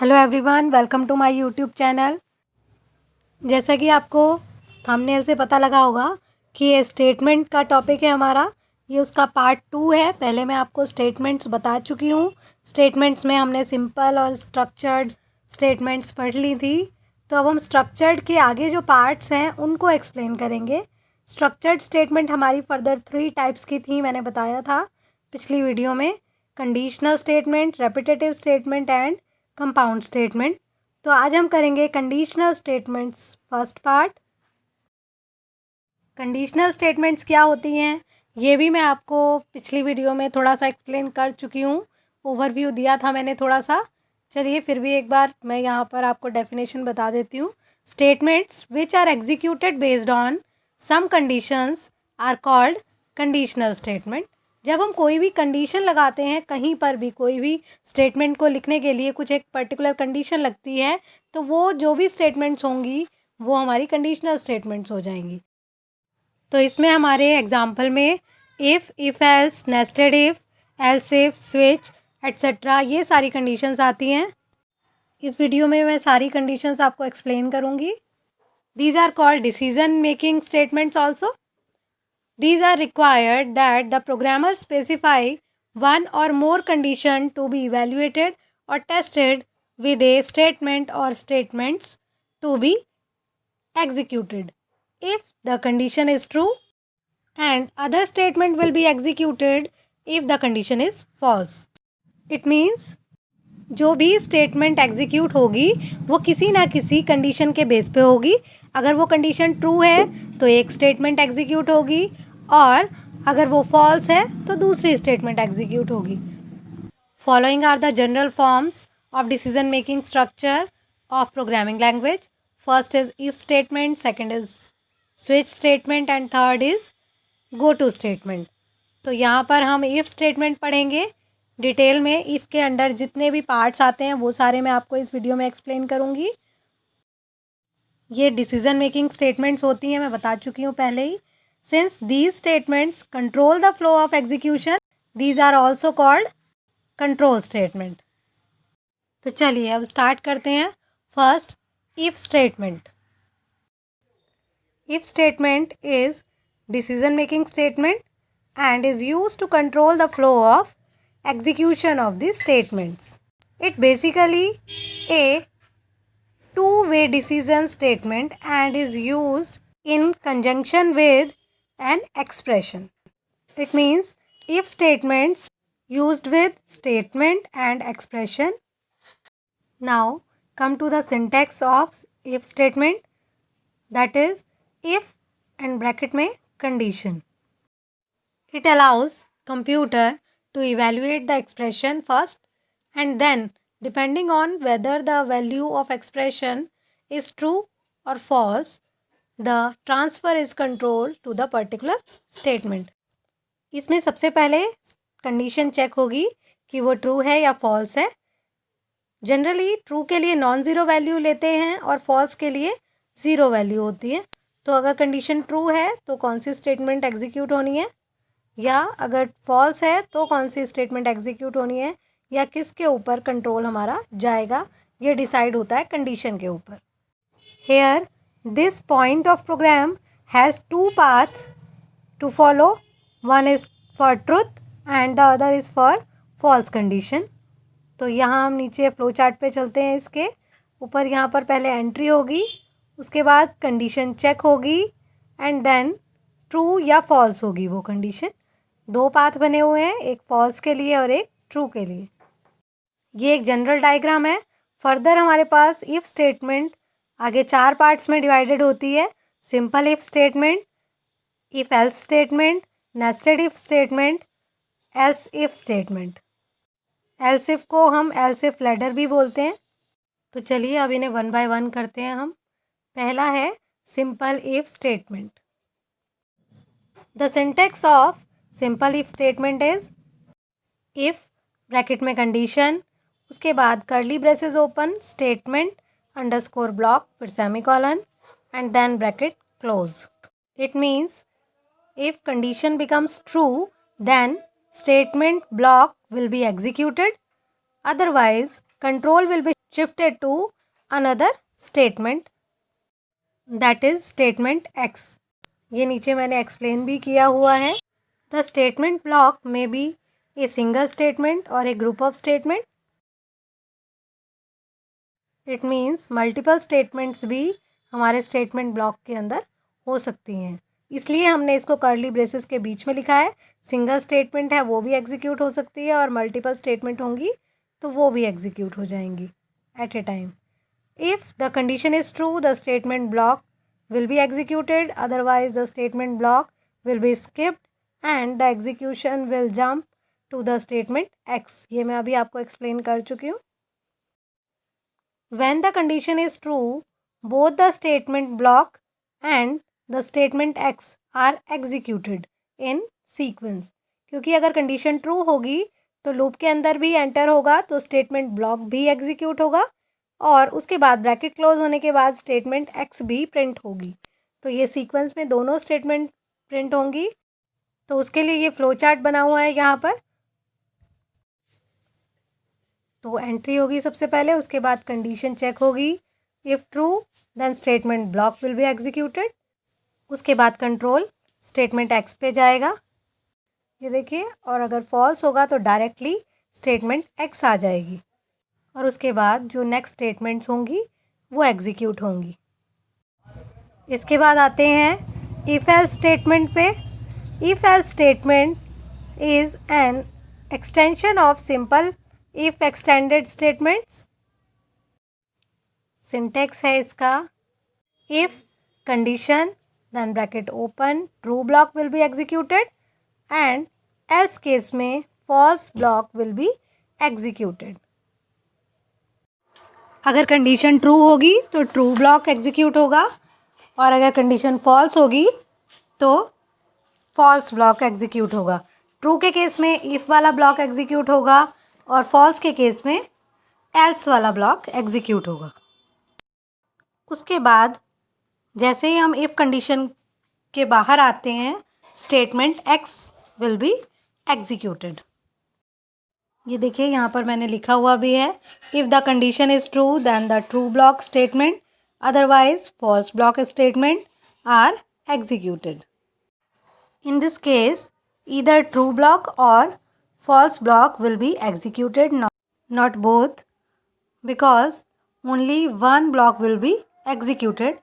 Hello everyone, welcome to my YouTube channel. जैसा कि आपको थंबनेल से पता लगा होगा कि ये स्टेटमेंट का टॉपिक है हमारा। ये उसका पार्ट 2 है। पहले मैं आपको स्टेटमेंट्स बता चुकी हूँ। स्टेटमेंट्स में हमने सिंपल और स्ट्रक्चर्ड स्टेटमेंट्स पढ़ ली थी। तो अब हम स्ट्रक्चर्ड के आगे जो पार्ट्स हैं उनको एक्सप्लेन करेंगे। स्ट्रक्चर्ड स्टेटमेंट हमारी फर्दर 3 टाइप्स की थी, मैंने बताया था पिछली वीडियो में। Conditional statement, repetitive statement and compound statement. तो आज हम करेंगे conditional statements first part. Conditional statements क्या होती हैं ये भी मैं आपको पिछली वीडियो में थोड़ा सा एक्सप्लेन कर चुकी हूँ। ओवरव्यू दिया था मैंने थोड़ा सा। चलिए फिर भी एक बार मैं यहाँ पर आपको डेफिनेशन बता देती हूँ। Statements which are executed based on some conditions are called conditional statement. जब हम कोई भी कंडीशन लगाते हैं, कहीं पर भी कोई भी स्टेटमेंट को लिखने के लिए कुछ एक पर्टिकुलर कंडीशन लगती है, तो वो जो भी स्टेटमेंट्स होंगी वो हमारी कंडीशनल स्टेटमेंट्स हो जाएंगी। तो इसमें हमारे एग्जाम्पल में if else, nested else if, switch etcetera, ये सारी कंडीशंस आती हैं। इस वीडियो में मैं सारी कंडीशंस आपको एक्सप्लेन करूँगी। These are called decision making statements also. These are required that the programmer specify one or more condition to be evaluated or tested with a statement or statements to be executed. If the condition is true, and other statement will be executed if the condition is false. It means जो भी statement execute होगी वो किसी ना किसी condition के base पे होगी। अगर वो कंडीशन ट्रू है तो एक स्टेटमेंट एग्जीक्यूट होगी, और अगर वो फॉल्स है तो दूसरी स्टेटमेंट एग्जीक्यूट होगी। Following are the general forms of decision making structure of programming language. First is if statement, second is switch statement and third is go to statement. तो यहाँ पर हम इफ स्टेटमेंट पढ़ेंगे detail में। If के under जितने भी parts आते हैं वो सारे मैं आपको इस वीडियो में एक्सप्लेन करूँगी। ये डिसीजन मेकिंग स्टेटमेंट्स होती हैं, मैं बता चुकी हूँ पहले ही। Since these statements control the flow of execution, these are also called control statement. तो चलिए अब स्टार्ट करते हैं। First, if statement. If statement is decision making statement and is used to control the flow of execution of the statements. It basically a two-way decision statement and is used in conjunction with an expression. It means if statements used with statement and expression. Now come to the syntax of if statement, that is if and bracket में condition. It allows computer to evaluate the expression first, and then depending on whether the value of expression is true or false, the transfer is controlled to the particular statement. इसमें सबसे पहले condition check होगी कि वो true है या false है। Generally true के लिए नॉन ज़ीरो वैल्यू लेते हैं और फॉल्स के लिए ज़ीरो वैल्यू होती है। तो अगर कंडीशन ट्रू है तो कौन सी स्टेटमेंट एग्जीक्यूट होनी है, या अगर फॉल्स है तो कौन सी स्टेटमेंट एग्जीक्यूट होनी है, या किसके ऊपर कंट्रोल हमारा जाएगा, ये डिसाइड होता है कंडीशन के ऊपर। Here this point of program has two paths to follow, one is for truth and the other is for false condition. तो यहाँ हम नीचे फ्लो चार्ट पे चलते हैं। इसके ऊपर यहाँ पर पहले एंट्री होगी, उसके बाद कंडीशन चेक होगी, एंड देन ट्रू या फॉल्स होगी वो कंडीशन। दो पाथ बने हुए हैं, एक फॉल्स के लिए और एक ट्रू के लिए। ये एक जनरल डायग्राम है। फर्दर हमारे पास इफ स्टेटमेंट आगे 4 पार्ट्स में डिवाइडेड होती है। Simple if statement, if else statement, nested if statement, else if statement. Else if को हम एल्स इफ लैडर भी बोलते हैं। तो चलिए अब इन्हें वन बाय वन करते हैं हम। पहला है simple if statement. The syntax of simple if statement is if bracket में कंडीशन, उसके बाद curly braces open, statement underscore block, फिर semicolon and then bracket close. It means if condition becomes true then statement block will be executed, otherwise control will be shifted to another statement, that is statement X. ये नीचे मैंने explain भी किया हुआ है. The statement block may be a single statement or a group of statement. It means multiple statements भी हमारे statement block के अंदर हो सकती हैं, इसलिए हमने इसको कर्ली ब्रेसेस के बीच में लिखा है. सिंगल स्टेटमेंट है वो भी एग्जीक्यूट हो सकती है और मल्टीपल स्टेटमेंट होंगी तो वो भी एग्जीक्यूट हो जाएंगी at a time. If the condition is true the statement block will be executed, otherwise the statement block will be skipped and the execution will jump to the statement X. ये मैं अभी आपको explain कर चुकी हूँ. When the condition is true, both the statement block and the statement X are executed in sequence. क्योंकि अगर condition true होगी तो लूप के अंदर भी एंटर होगा तो स्टेटमेंट ब्लॉक भी एग्जीक्यूट होगा और उसके बाद ब्रैकेट क्लोज होने के बाद स्टेटमेंट एक्स भी प्रिंट होगी. तो ये सीक्वेंस में दोनों स्टेटमेंट प्रिंट होंगी. तो उसके लिए ये फ्लो चार्ट बना हुआ है यहाँ पर. तो एंट्री होगी सबसे पहले, उसके बाद कंडीशन चेक होगी. If true then statement block will be executed. उसके बाद कंट्रोल स्टेटमेंट एक्स पे जाएगा, ये देखिए, और अगर फॉल्स होगा तो डायरेक्टली स्टेटमेंट एक्स आ जाएगी और उसके बाद जो नेक्स्ट स्टेटमेंट्स होंगी वो एग्जीक्यूट होंगी. इसके बाद आते हैं इफ़ एल्स स्टेटमेंट पे. If else statement is an extension of simple if extended statements. Syntax है इसका, if condition then bracket open true block will be executed and else case में false block will be executed. अगर condition true होगी तो true block execute होगा और अगर condition false होगी तो फॉल्स ब्लॉक एग्जीक्यूट होगा. ट्रू के केस में इफ़ वाला ब्लॉक एग्जीक्यूट होगा और फॉल्स के केस में एल्स वाला ब्लॉक एग्जीक्यूट होगा. उसके बाद जैसे ही हम इफ़ कंडीशन के बाहर आते हैं statement X will be executed. ये देखिए यहाँ पर मैंने लिखा हुआ भी है, if the condition is true then the true block statement otherwise false block statement are executed. In this case either true block और false block will be executed, not both, because only one block will be executed.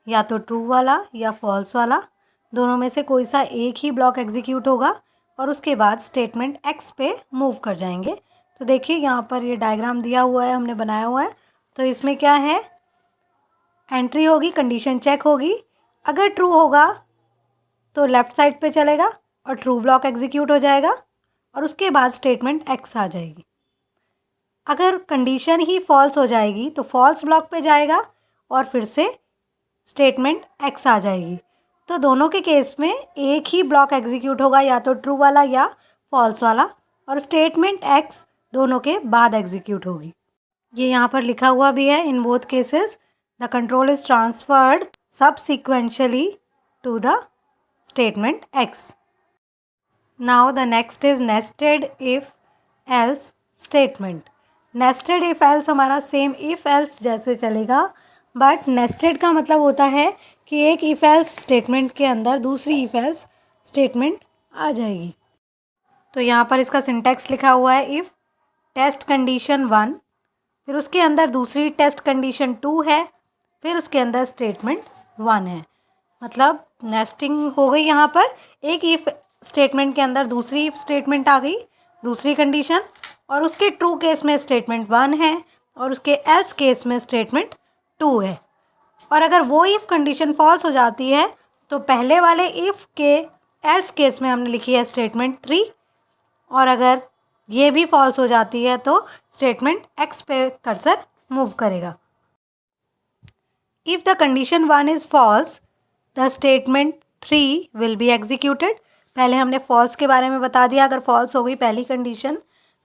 या तो true वाला या false वाला, दोनों में से कोई सा एक ही ब्लॉक एग्जीक्यूट होगा और उसके बाद स्टेटमेंट एक्स पे मूव कर जाएंगे. तो देखिए यहाँ पर ये डायग्राम दिया हुआ है, हमने बनाया हुआ है. तो इसमें क्या है, एंट्री होगी, कंडीशन चेक होगी, अगर ट्रू होगा तो लेफ़्ट साइड पे चलेगा और ट्रू ब्लॉक एग्जीक्यूट हो जाएगा और उसके बाद स्टेटमेंट एक्स आ जाएगी. अगर कंडीशन ही फॉल्स हो जाएगी तो फॉल्स ब्लॉक पे जाएगा और फिर से स्टेटमेंट एक्स आ जाएगी. तो दोनों के केस में एक ही ब्लॉक एग्जीक्यूट होगा, या तो ट्रू वाला या फॉल्स वाला, और स्टेटमेंट एक्स दोनों के बाद एग्जीक्यूट होगी. ये यहाँ पर लिखा हुआ भी है, in both cases the control is transferred subsequentially to the statement X. Now the next is nested if else statement. Nested if else हमारा सेम इफ़ एल्स जैसे चलेगा, बट नेस्टेड का मतलब होता है कि एक इफ़ एल्स स्टेटमेंट के अंदर दूसरी इफ़ एल्स स्टेटमेंट आ जाएगी. तो यहाँ पर इसका सिंटैक्स लिखा हुआ है, इफ़ टेस्ट कंडीशन 1, फिर उसके अंदर दूसरी टेस्ट कंडीशन 2 है, फिर उसके अंदर स्टेटमेंट 1 है. मतलब नेस्टिंग हो गई यहाँ पर, एक इफ़ स्टेटमेंट के अंदर दूसरी इफ स्टेटमेंट आ गई, दूसरी कंडीशन, और उसके ट्रू केस में स्टेटमेंट 1 है और उसके एल्स केस में स्टेटमेंट 2 है. और अगर वो इफ़ कंडीशन फॉल्स हो जाती है तो पहले वाले इफ़ के एल्स केस में हमने लिखी है स्टेटमेंट 3, और अगर ये भी फॉल्स हो जाती है तो स्टेटमेंट एक्स पे कर्सर मूव करेगा. If the condition 1 is false the statement 3 will be executed. पहले हमने फॉल्स के बारे में बता दिया, अगर फॉल्स हो गई पहली कंडीशन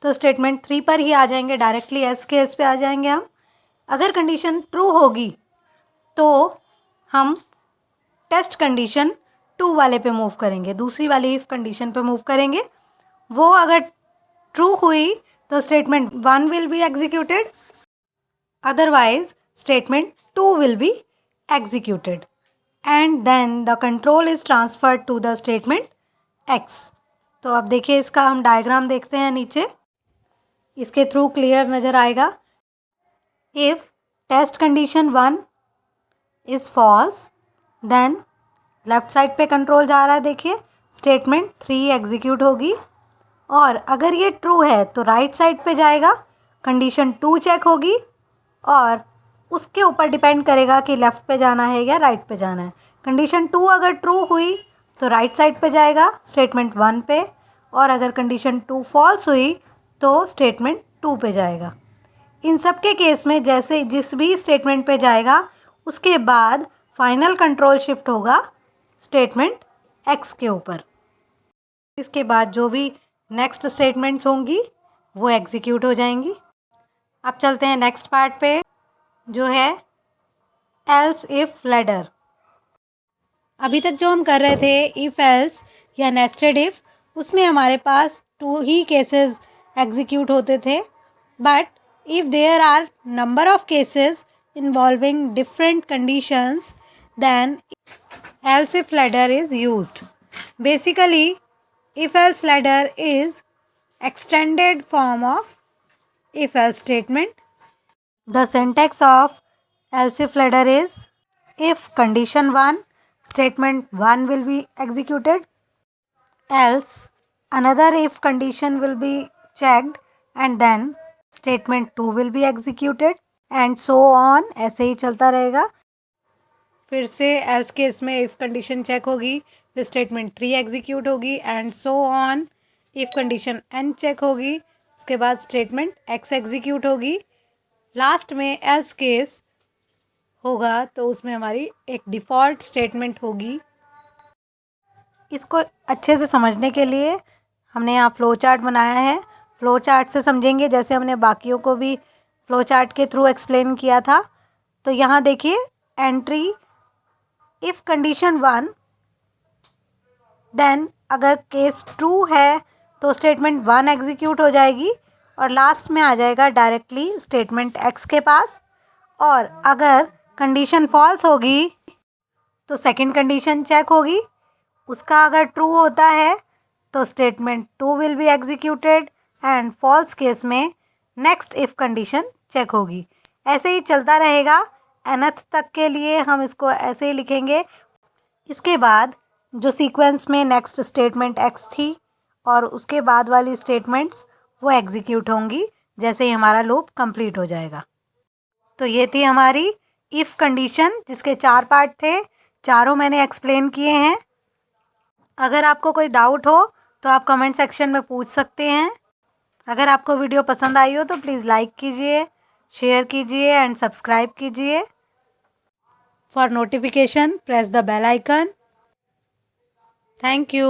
तो स्टेटमेंट 3 पर ही आ जाएंगे, डायरेक्टली एस केस पे आ जाएंगे हम. अगर कंडीशन ट्रू होगी तो हम टेस्ट कंडीशन 2 वाले पे मूव करेंगे, दूसरी वाली इफ कंडीशन पे मूव करेंगे. वो अगर ट्रू हुई तो statement 1 will be executed Otherwise, statement 2 will be executed and then the control is transferred to the statement X. तो अब देखिए इसका हम डायग्राम देखते हैं नीचे, इसके थ्रू क्लियर नज़र आएगा. If test condition 1 is false then left side पे कंट्रोल जा रहा है, देखिए स्टेटमेंट 3 एग्जीक्यूट होगी. और अगर ये ट्रू है तो राइट साइड पे जाएगा, कंडीशन 2 चेक होगी और उसके ऊपर डिपेंड करेगा कि लेफ़्ट पे जाना है या राइट पे जाना है. कंडीशन 2 अगर ट्रू हुई तो राइट साइड पे जाएगा स्टेटमेंट 1 पे, और अगर कंडीशन 2 फॉल्स हुई तो स्टेटमेंट 2 पे जाएगा. इन सब के केस में जैसे जिस भी स्टेटमेंट पे जाएगा उसके बाद फाइनल कंट्रोल शिफ्ट होगा स्टेटमेंट एक्स के ऊपर. इसके बाद जो भी नेक्स्ट स्टेटमेंट्स होंगी वो एग्जीक्यूट हो जाएंगी. अब चलते हैं नेक्स्ट पार्ट पे जो है एल्स इफ़ लैडर. अभी तक जो हम कर रहे थे इफ़ एल्स या नेस्टेड इफ़, उसमें हमारे पास 2 ही केसेस एग्जीक्यूट होते थे. But if there are number of cases involving different conditions then else if ladder is used. Basically, if else ladder is extended form of if else statement. The syntax of else if ladder is if condition 1 statement 1 will be executed, else another if condition will be checked and then statement 2 will be executed and so on. ऐसे ही चलता रहेगा. फिर से else case में if condition check होगी, फिर statement 3 execute होगी and so on. If condition N check होगी, उसके बाद स्टेटमेंट एक्स एग्जीक्यूट होगी. लास्ट में एल्स केस होगा तो उसमें हमारी एक डिफ़ॉल्ट स्टेटमेंट होगी. इसको अच्छे से समझने के लिए हमने यहाँ फ़्लो चार्ट बनाया है. फ़्लो चार्ट से समझेंगे जैसे हमने बाकियों को भी फ़्लो चार्ट के थ्रू एक्सप्लेन किया था. तो यहाँ देखिए एंट्री इफ़ कंडीशन 1 देन अगर केस ट्रू है तो स्टेटमेंट 1 एग्जीक्यूट हो जाएगी और लास्ट में आ जाएगा डायरेक्टली स्टेटमेंट एक्स के पास. और अगर कंडीशन फॉल्स होगी तो सेकंड कंडीशन चेक होगी, उसका अगर ट्रू होता है तो statement 2 will be executed and false case में नेक्स्ट इफ़ कंडीशन चेक होगी. ऐसे ही चलता रहेगा. nth तक के लिए हम इसको ऐसे ही लिखेंगे. इसके बाद जो सीक्वेंस में नेक्स्ट स्टेटमेंट एक्स थी और उसके बाद वाली स्टेटमेंट्स वो एग्जीक्यूट होंगी जैसे ही हमारा लूप कंप्लीट हो जाएगा. तो ये थी हमारी इफ़ कंडीशन जिसके 4 पार्ट थे, चारों मैंने एक्सप्लेन किए हैं. अगर आपको कोई डाउट हो तो आप कमेंट सेक्शन में पूछ सकते हैं. अगर आपको वीडियो पसंद आई हो तो प्लीज़ लाइक कीजिए, शेयर कीजिए एंड सब्सक्राइब कीजिए. For notification, press the bell icon. Thank you.